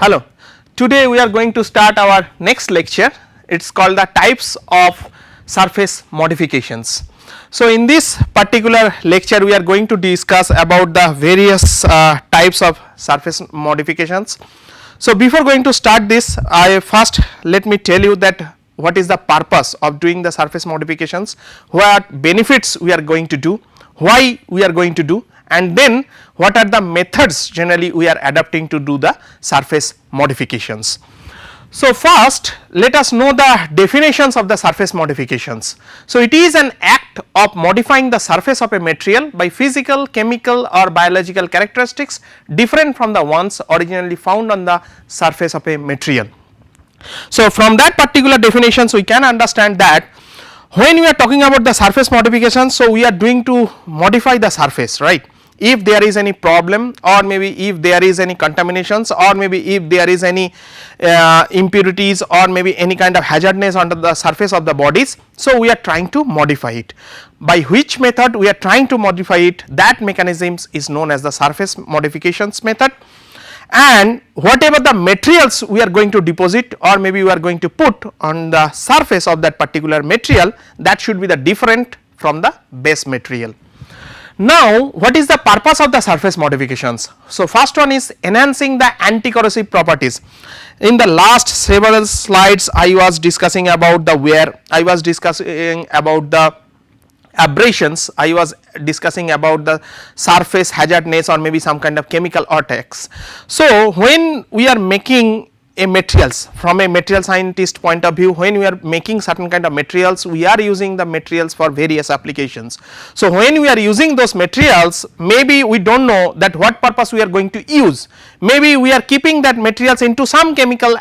Hello, today we are going to start our next lecture. It is called the types of surface modifications. So, in this particular lecture we are going to discuss about the various types of surface modifications. So, before going to start this, I first let me tell you that what is the purpose of doing the surface modifications, what benefits we are going to do, why we are going to do, and then what are the methods generally we are adopting to do the surface modifications. So, first let us know the definitions of the surface modifications. So, it is an act of modifying the surface of a material by physical, chemical or biological characteristics different from the ones originally found on the surface of a material. So, from that particular definitions we can understand that when we are talking about the surface modification, so we are doing to modify the surface, right. If there is any problem or maybe if there is any contaminations or maybe if there is any impurities or maybe any kind of hazardness on the surface of the bodies, so we are trying to modify it. By which method we are trying to modify it, that mechanisms is known as the surface modifications method. And whatever the materials we are going to deposit or maybe we are going to put on the surface of that particular material, that should be the different from the base material. Now, what is the purpose of the surface modifications? So, first one is enhancing the anti-corrosive properties. In the last several slides I was discussing about the wear, I was discussing about the abrasions, I was discussing about the surface hazardness or maybe some kind of chemical attacks. So, when we are making a materials from a material scientist point of view, when we are making certain kind of materials, we are using the materials for various applications. So, when we are using those materials, maybe we do not know that what purpose we are going to use, maybe we are keeping that materials into some chemical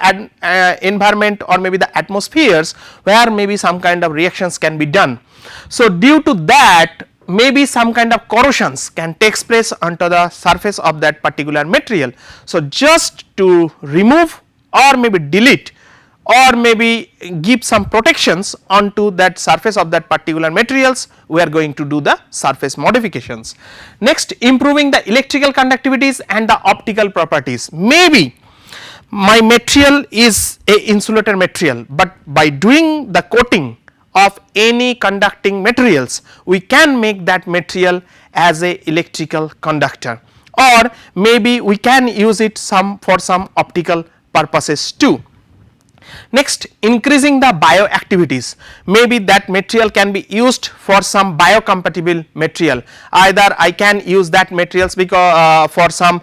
environment or maybe the atmospheres where maybe some kind of reactions can be done. So, due to that maybe some kind of corrosions can take place onto the surface of that particular material. So, just to remove or maybe delete or maybe give some protections onto that surface of that particular materials, we are going to do the surface modifications. Next, improving the electrical conductivities and the optical properties. Maybe my material is a insulator material, but by doing the coating of any conducting materials, we can make that material as a electrical conductor, or maybe we can use it for some optical purposes too. Next, increasing the bioactivities, maybe that material can be used for some biocompatible material, either I can use that materials because for some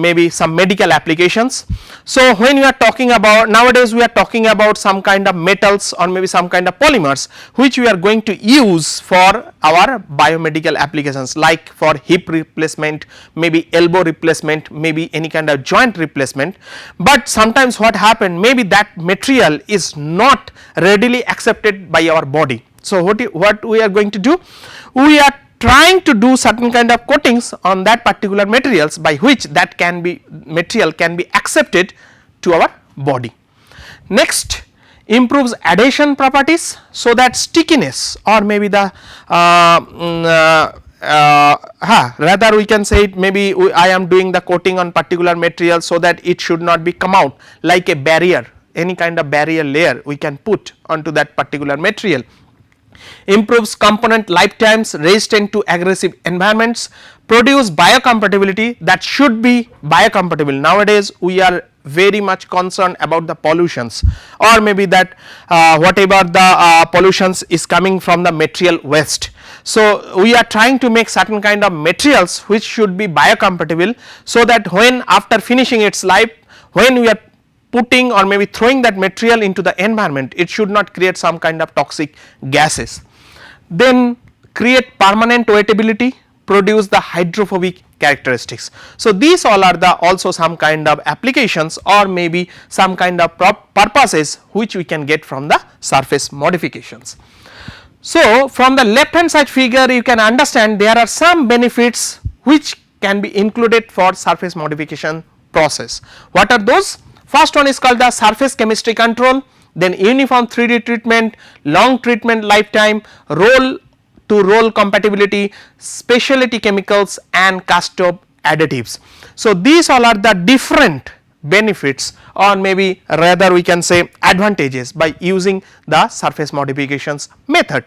maybe some medical applications. So, when we are talking about nowadays we are talking about some kind of metals or maybe some kind of polymers which we are going to use for our biomedical applications, like for hip replacement, maybe elbow replacement, maybe any kind of joint replacement. But sometimes what happen, maybe that material is not readily accepted by our body. So, what we are going to do, we are trying to do certain kind of coatings on that particular materials by which that can be material can be accepted to our body. Next, improves adhesion properties, so that stickiness or maybe the rather we can say it, maybe I am doing the coating on particular material so that it should not be come out like a barrier, any kind of barrier layer we can put onto that particular material. Improves component lifetimes, resistant to aggressive environments, produce biocompatibility, that should be biocompatible. Nowadays we are very much concerned about the pollutions or maybe that whatever the pollutions is coming from the material waste. So, we are trying to make certain kind of materials which should be biocompatible, so that when after finishing its life, when we are putting or maybe throwing that material into the environment, it should not create some kind of toxic gases. Then create permanent wettability, produce the hydrophobic characteristics. So, these all are the also some kind of applications or maybe some kind of purposes which we can get from the surface modifications. So, from the left hand side figure you can understand there are some benefits which can be included for surface modification process. What are those? First one is called the surface chemistry control, then uniform 3D treatment, long treatment lifetime, roll to roll compatibility, specialty chemicals and cast off additives. So, these all are the different benefits, or maybe rather we can say advantages by using the surface modifications method.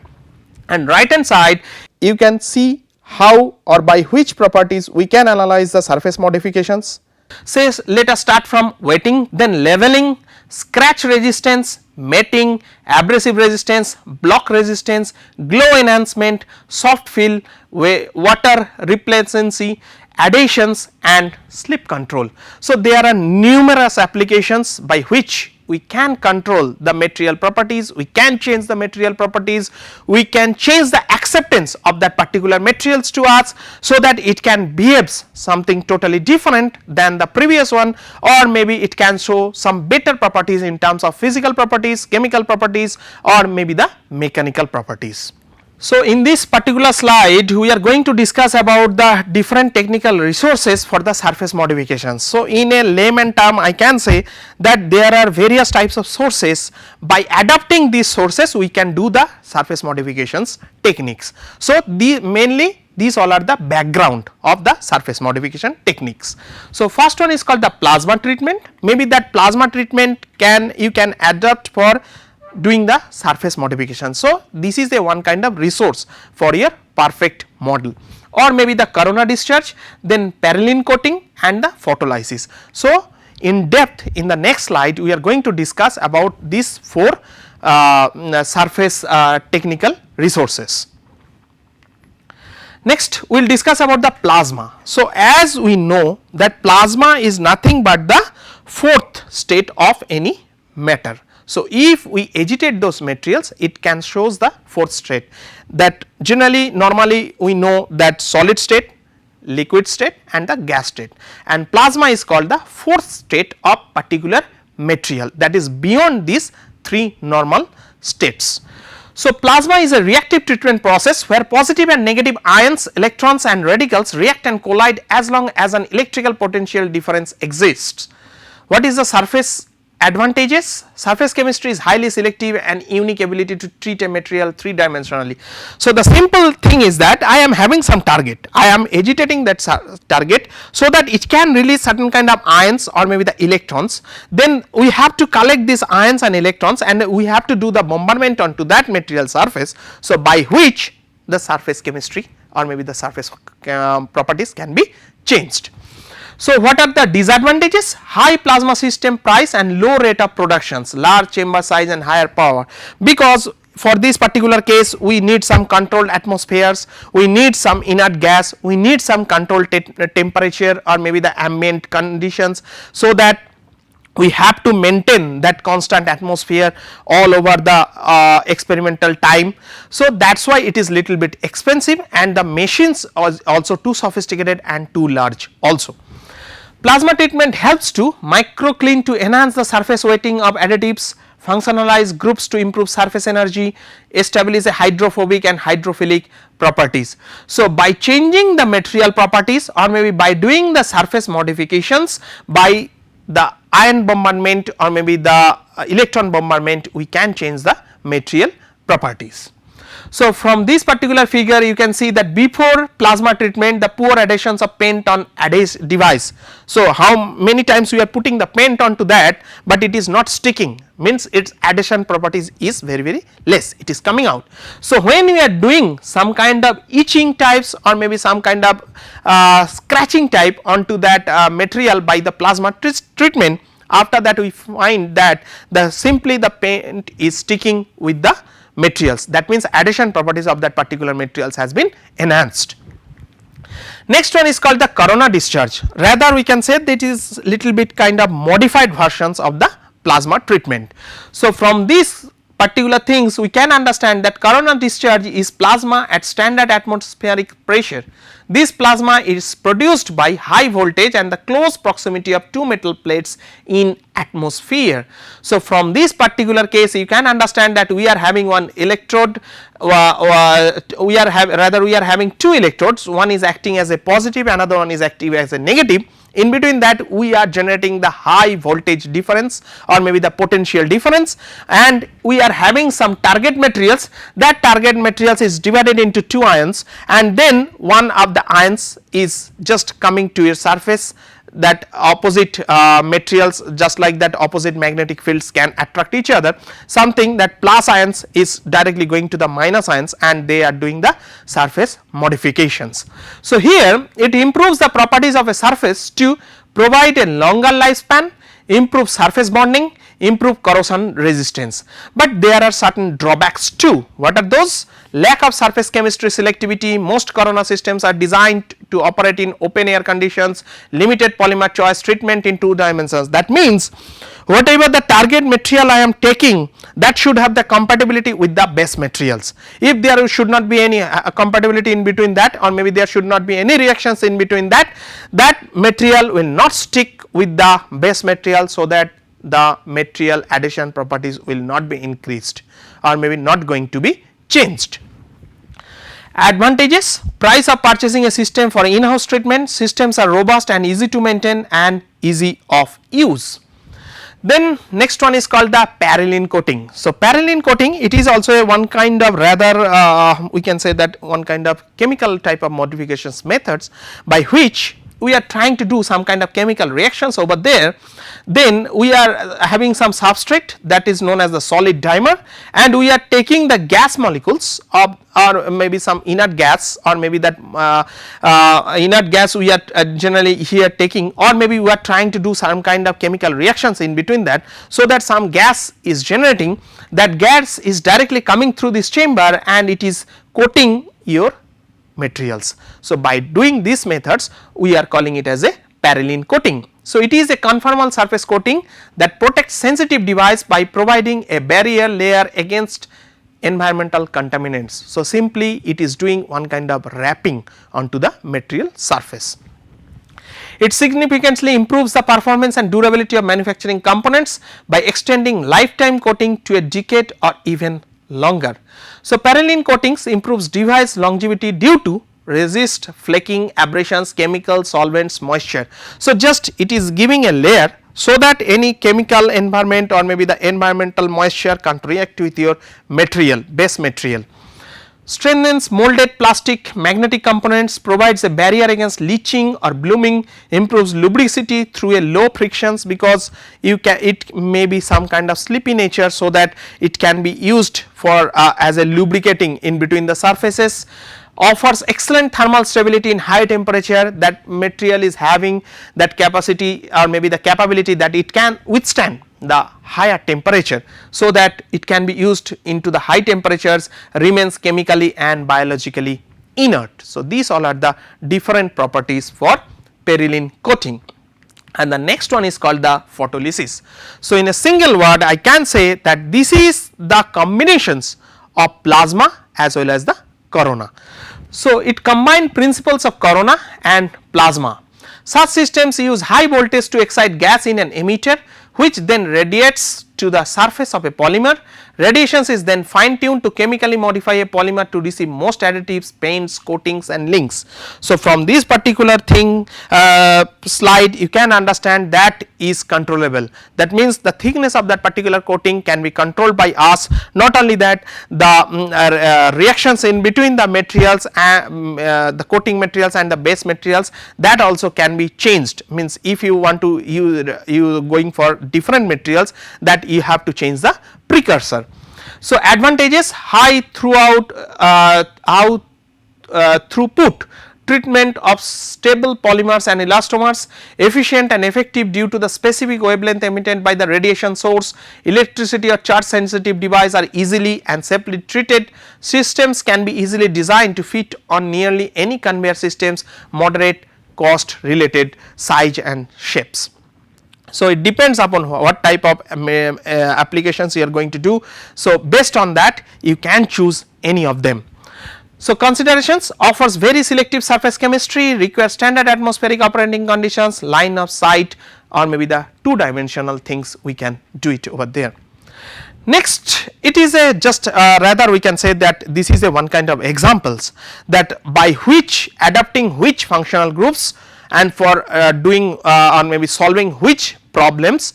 And right hand side you can see how or by which properties we can analyze the surface modifications. Says let us start from wetting, then leveling, scratch resistance, matting, abrasive resistance, block resistance, glow enhancement, soft fill, water repellency, adhesions and slip control. So, there are numerous applications by which we can control the material properties, we can change the material properties, we can change the acceptance of that particular materials to us, so that it can behave something totally different than the previous one, or maybe it can show some better properties in terms of physical properties, chemical properties, or maybe the mechanical properties. So, in this particular slide we are going to discuss about the different technical resources for the surface modifications. So, in a layman term I can say that there are various types of sources. By adapting these sources we can do the surface modifications techniques. So, mainly these all are the background of the surface modification techniques. So, first one is called the plasma treatment. Maybe that plasma treatment you can adapt for doing the surface modification. So, this is a one kind of resource for your perfect model, or maybe the corona discharge, then parylene coating and the photolysis. So, in depth in the next slide we are going to discuss about these 4 surface technical resources. Next we will discuss about the plasma. So, as we know that plasma is nothing but the 4th state of any matter. So, if we agitate those materials it can shows the 4th state, that generally normally we know that solid state, liquid state and the gas state, and plasma is called the 4th state of particular material, that is beyond these 3 normal states. So, plasma is a reactive treatment process where positive and negative ions, electrons and radicals react and collide as long as an electrical potential difference exists. What is the surface advantages? Surface chemistry is highly selective and unique ability to treat a material 3 dimensionally. So, the simple thing is that I am having some target, I am agitating that target so that it can release certain kind of ions or maybe the electrons, then we have to collect these ions and electrons and we have to do the bombardment onto that material surface. So, by which the surface chemistry or maybe the surface properties can be changed. So, what are the disadvantages? High plasma system price and low rate of productions, large chamber size and higher power, because for this particular case we need some controlled atmospheres, we need some inert gas, we need some controlled temperature or maybe the ambient conditions, so that we have to maintain that constant atmosphere all over the experimental time. So, that is why it is little bit expensive and the machines are also too sophisticated and too large also. Plasma treatment helps to microclean to enhance the surface weighting of additives, functionalize groups to improve surface energy, establish a hydrophobic and hydrophilic properties. So, by changing the material properties or maybe by doing the surface modifications by the ion bombardment or maybe the electron bombardment, we can change the material properties. So, from this particular figure you can see that before plasma treatment the poor adhesions of paint on adhesive device. So, how many times we are putting the paint onto that, but it is not sticking, means its adhesion properties is very less, it is coming out. So, when we are doing some kind of etching types or maybe some kind of scratching type onto that material by the plasma treatment, after that we find that simply the paint is sticking with the materials, that means adhesion properties of that particular materials has been enhanced. Next one is called the corona discharge, rather we can say that is little bit kind of modified versions of the plasma treatment. So, from these particular things we can understand that corona discharge is plasma at standard atmospheric pressure. This plasma is produced by high voltage and the close proximity of 2 metal plates in atmosphere. So, from this particular case you can understand that we are having one electrode, we are having 2 electrodes, one is acting as a positive, another one is acting as a negative. In between that we are generating the high voltage difference or maybe the potential difference, and we are having some target materials. That target materials is divided into 2 ions and then one of the ions is just coming to your surface, that opposite materials, just like that opposite magnetic fields can attract each other, something that plus ions is directly going to the minus ions and they are doing the surface modifications. So, here it improves the properties of a surface to provide a longer lifespan, improve surface bonding, improve corrosion resistance, but there are certain drawbacks too. What are those? Lack of surface chemistry selectivity. Most Corona systems are designed to operate in open air conditions, limited polymer choice, treatment in 2 dimensions. That means whatever the target material I am taking, that should have the compatibility with the base materials. If there should not be any compatibility in between that, or maybe there should not be any reactions in between that, that material will not stick with the base material, so that the material adhesion properties will not be increased or maybe not going to be changed. Advantages: price of purchasing a system for in-house treatment. Systems are robust and easy to maintain and easy of use. Then next one is called the parylene coating. So, parylene coating, it is also a one kind of rather we can say that one kind of chemical type of modifications methods by which we are trying to do some kind of chemical reactions over there. Then we are having some substrate that is known as the solid dimer, and we are taking the gas molecules of, or maybe some inert gas, or maybe that inert gas we are generally here taking, or maybe we are trying to do some kind of chemical reactions in between that, so that some gas is generating. That gas is directly coming through this chamber and it is coating your materials. So, by doing these methods we are calling it as a parylene coating. So, it is a conformal surface coating that protects sensitive device by providing a barrier layer against environmental contaminants. So, simply it is doing one kind of wrapping onto the material surface. It significantly improves the performance and durability of manufacturing components by extending lifetime coating to a decade or even longer. So, parylene coatings improves device longevity due to resist flaking, abrasions, chemicals, solvents, moisture. So, just it is giving a layer so that any chemical environment or maybe the environmental moisture can't react with your material, base material. Strengthens molded plastic magnetic components, provides a barrier against leaching or blooming, improves lubricity through a low frictions, because you can, it may be some kind of slippery nature, so that it can be used for as a lubricating in between the surfaces. Offers excellent thermal stability in high temperature. That material is having that capacity or maybe the capability that it can withstand the higher temperature, so that it can be used into the high temperatures, remains chemically and biologically inert. So, these all are the different properties for parylene coating. And the next one is called the photolysis. So, in a single word I can say that this is the combinations of plasma as well as the corona. So, it combined principles of corona and plasma. Such systems use high voltage to excite gas in an emitter, which then radiates to the surface of a polymer. Radiations is then fine tuned to chemically modify a polymer to receive most additives, paints, coatings and links. So, from this particular thing slide you can understand that is controllable. That means the thickness of that particular coating can be controlled by us. Not only that, the reactions in between the materials and the coating materials and the base materials, that also can be changed. Means if you want to you going for different materials, that you have to change the precursor. So, advantages: high throughput treatment of stable polymers and elastomers, efficient and effective due to the specific wavelength emitted by the radiation source. Electricity or charge sensitive device are easily and safely treated. Systems can be easily designed to fit on nearly any conveyor systems, moderate cost related size and shapes. So, it depends upon what type of applications you are going to do. So, based on that you can choose any of them. So, considerations: offers very selective surface chemistry, requires standard atmospheric operating conditions, line of sight, or maybe the 2-dimensional things we can do it over there. Next, it is a just rather we can say that this is a one kind of examples, that by which adapting which functional groups and for doing or maybe solving which problems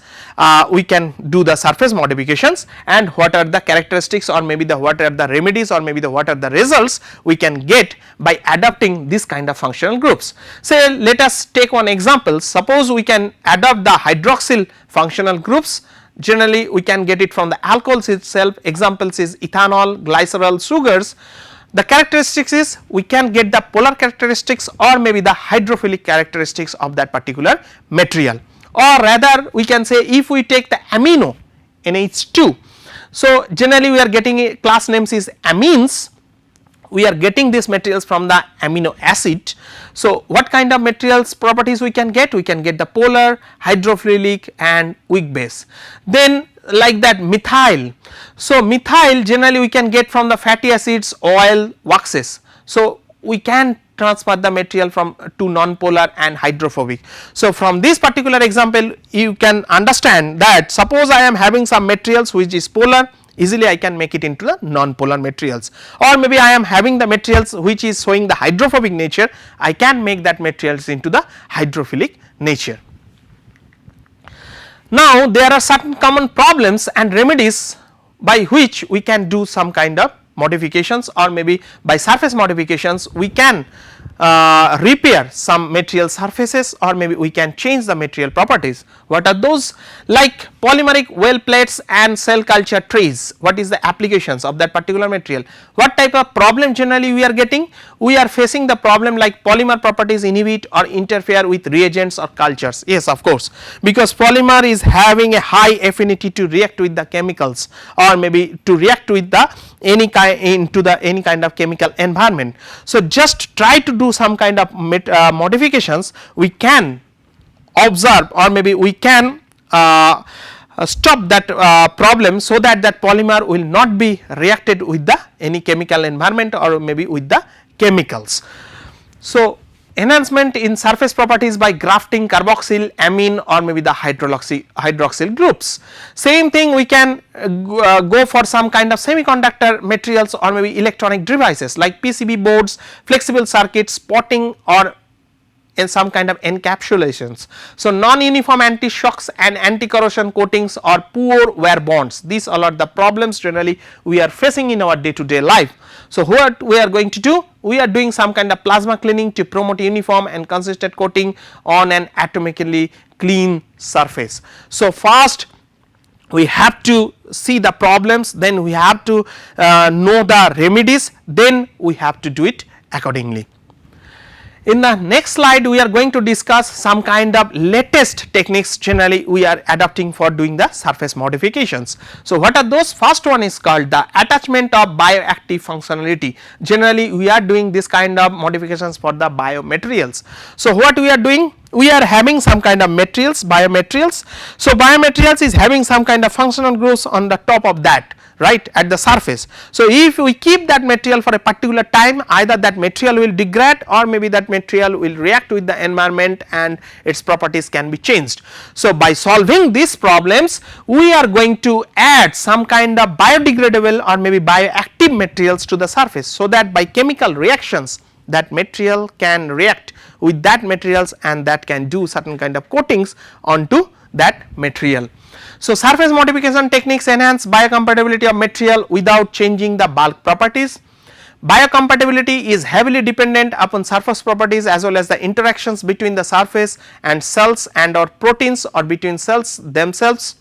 we can do the surface modifications, and what are the characteristics or maybe the what are the remedies or maybe the what are the results we can get by adopting this kind of functional groups. Say let us take one example, suppose we can adopt the hydroxyl functional groups. Generally we can get it from the alcohols itself, examples is ethanol, glycerol, sugars. The characteristics is we can get the polar characteristics or maybe the hydrophilic characteristics of that particular material, or rather we can say if we take the amino NH2. So generally we are getting a class names is amines, we are getting these materials from the amino acid. So what kind of materials properties we can get? We can get the polar, hydrophilic and weak base. Then like that methyl, so methyl generally we can get from the fatty acids, oil, waxes. So we can transfer the material from to non-polar and hydrophobic. So from this particular example you can understand that suppose I am having some materials which is polar, easily I can make it into the non-polar materials, or maybe I am having the materials which is showing the hydrophobic nature, I can make that materials into the hydrophilic nature. Now there are certain common problems and remedies by which we can do some kind of modifications, or maybe by surface modifications we can repair some material surfaces, or maybe we can change the material properties. What are those? Like polymeric well plates and cell culture trays, what is the applications of that particular material? What type of problem generally we are getting? We are facing the problem like polymer properties inhibit or interfere with reagents or cultures. Yes, of course, because polymer is having a high affinity to react with the chemicals, or maybe to react with the any kind of chemical environment. So just try to do some kind of modifications, we can observe or maybe we can stop that problem, so that that polymer will not be reacted with the any chemical environment or maybe with the chemicals. So enhancement in surface properties by grafting carboxyl, amine or maybe the hydroxyl groups. Same thing we can go for some kind of semiconductor materials or maybe electronic devices like PCB boards, flexible circuits, spotting or in some kind of encapsulations. So non-uniform anti-shocks and anti-corrosion coatings or poor wear bonds, these all are the problems generally we are facing in our day to day life. So what we are going to do? We are doing some kind of plasma cleaning to promote uniform and consistent coating on an atomically clean surface. So first we have to see the problems, then we have to know the remedies, then we have to do it accordingly. In the next slide we are going to discuss some kind of latest techniques generally we are adopting for doing the surface modifications. So what are those? First one is called the attachment of bioactive functionality. Generally we are doing this kind of modifications for the biomaterials. So what we are doing? We are having some kind of materials, biomaterials. So biomaterials is having some kind of functional groups on the top of that, right, at the surface. So if we keep that material for a particular time, either that material will degrade or maybe that material will react with the environment and its properties can be changed. So by solving these problems we are going to add some kind of biodegradable or maybe bioactive materials to the surface, so that by chemical reactions that material can react with that materials and that can do certain kind of coatings onto that material. So surface modification techniques enhance biocompatibility of material without changing the bulk properties. Biocompatibility is heavily dependent upon surface properties as well as the interactions between the surface and cells and or proteins or between cells themselves.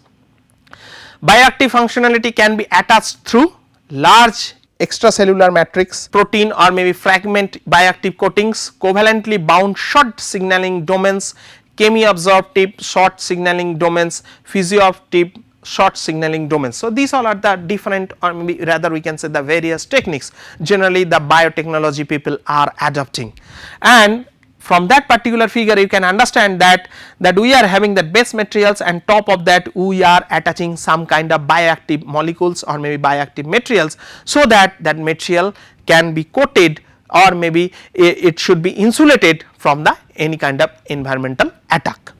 Bioactive functionality can be attached through large extracellular matrix, protein or maybe fragment bioactive coatings, covalently bound short signaling domains, chemi-absorptive short signaling domains, physioactive short signaling domains. So these all are the different, or maybe rather we can say the various techniques generally the biotechnology people are adopting. And from that particular figure you can understand that we are having the base materials and top of that we are attaching some kind of bioactive molecules or maybe bioactive materials, so that that material can be coated or maybe it should be insulated from the any kind of environmental attack.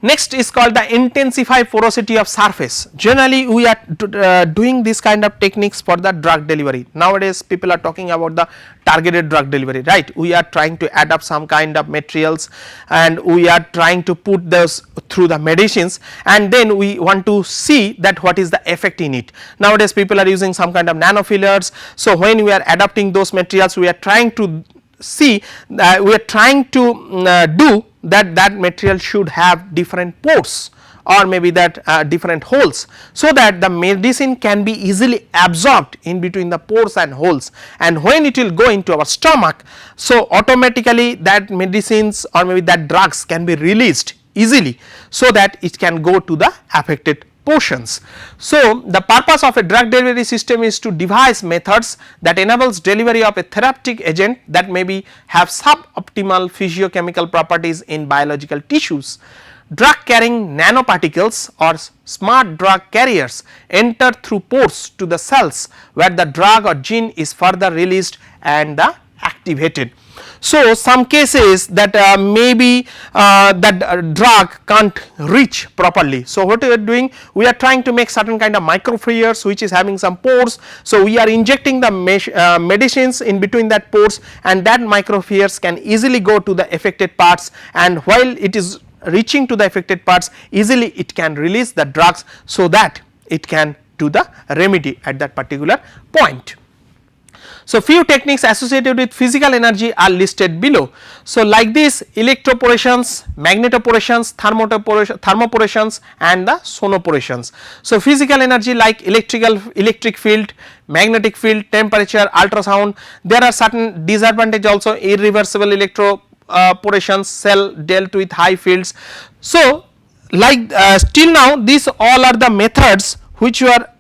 Next is called the intensify porosity of surface. Generally we are doing this kind of techniques for the drug delivery. Nowadays people are talking about the targeted drug delivery, right. We are trying to adapt some kind of materials and we are trying to put those through the medicines, and then we want to see that what is the effect in it. Nowadays people are using some kind of nanofillers. So when we are adapting those materials, we are trying to see that we are trying to do that material should have different pores or maybe that different holes, so that the medicine can be easily absorbed in between the pores and holes, and when it will go into our stomach, so automatically that medicines or maybe that drugs can be released easily, so that it can go to the affected portions. So the purpose of a drug delivery system is to devise methods that enables delivery of a therapeutic agent that may have suboptimal physiochemical properties in biological tissues. Drug carrying nanoparticles or smart drug carriers enter through pores to the cells where the drug or gene is further released and activated. So some cases that maybe that drug can't reach properly. So what we are doing, we are trying to make certain kind of microfluids which is having some pores. So we are injecting the medicines in between that pores, and that microfluids can easily go to the affected parts, and while it is reaching to the affected parts, easily it can release the drugs, so that it can do the remedy at that particular point. So few techniques associated with physical energy are listed below. So like this, electroporations, magnetoporations, thermoporations and the sonoporations. So physical energy like electric field, magnetic field, temperature, ultrasound. There are certain disadvantage also, irreversible electroporations, cell dealt with high fields. So like still now these all are the methods which you are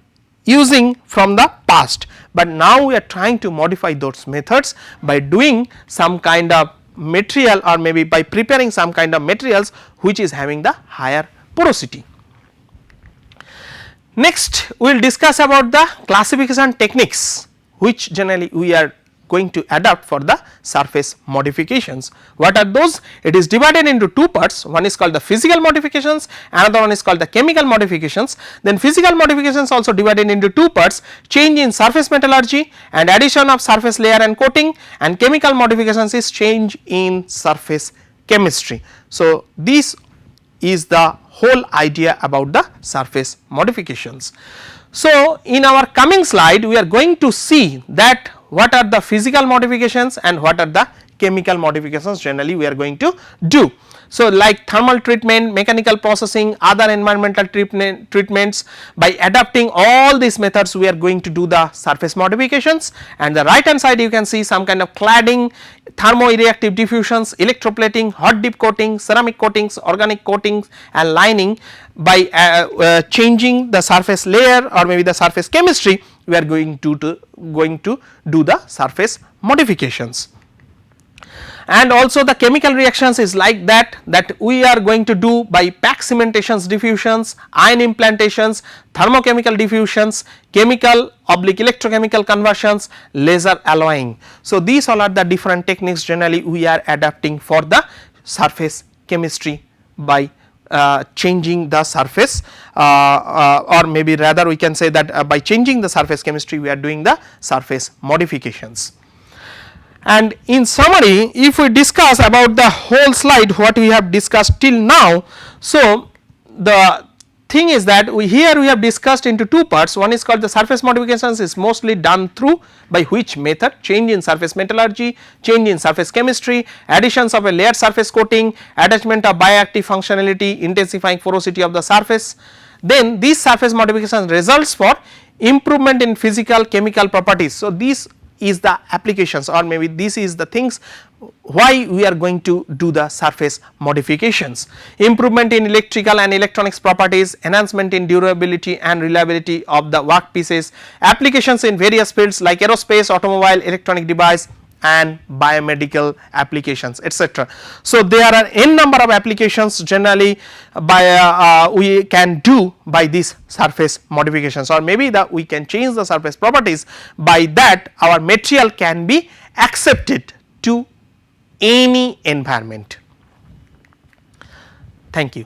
using from the past, but now we are trying to modify those methods by doing some kind of material or maybe by preparing some kind of materials which is having the higher porosity. Next we will discuss about the classification techniques which generally we are going to adapt for the surface modifications. What are those? It is divided into two parts, one is called the physical modifications, another one is called the chemical modifications. Then physical modifications also divided into two parts, change in surface metallurgy and addition of surface layer and coating, and chemical modifications is change in surface chemistry. So this is the whole idea about the surface modifications. So in our coming slide we are going to see that what are the physical modifications and what are the chemical modifications generally we are going to do. So like thermal treatment, mechanical processing, other environmental treatments, by adapting all these methods we are going to do the surface modifications. And the right hand side you can see some kind of cladding, thermoreactive diffusions, electroplating, hot dip coating, ceramic coatings, organic coatings and lining. By changing the surface layer or maybe the surface chemistry, we are going to do the surface modifications. And also the chemical reactions is like that we are going to do by pack cementations diffusions, ion implantations, thermochemical diffusions, chemical / electrochemical conversions, laser alloying. So these all are the different techniques generally we are adapting for the surface chemistry by changing the surface or maybe rather we can say that by changing the surface chemistry we are doing the surface modifications. And in summary, if we discuss about the whole slide what we have discussed till now, so the thing is that here we have discussed into two parts, one is called the surface modifications is mostly done through by which method, change in surface metallurgy, change in surface chemistry, additions of a layered surface coating, attachment of bioactive functionality, intensifying porosity of the surface. Then these surface modifications results for improvement in physical chemical properties. So these is the applications or maybe this is the things why we are going to do the surface modifications. Improvement in electrical and electronics properties, enhancement in durability and reliability of the workpieces, applications in various fields like aerospace, automobile, electronic device and biomedical applications, etc. So there are n number of applications generally by we can do by these surface modifications, or maybe that we can change the surface properties, by that our material can be accepted to any environment. Thank you.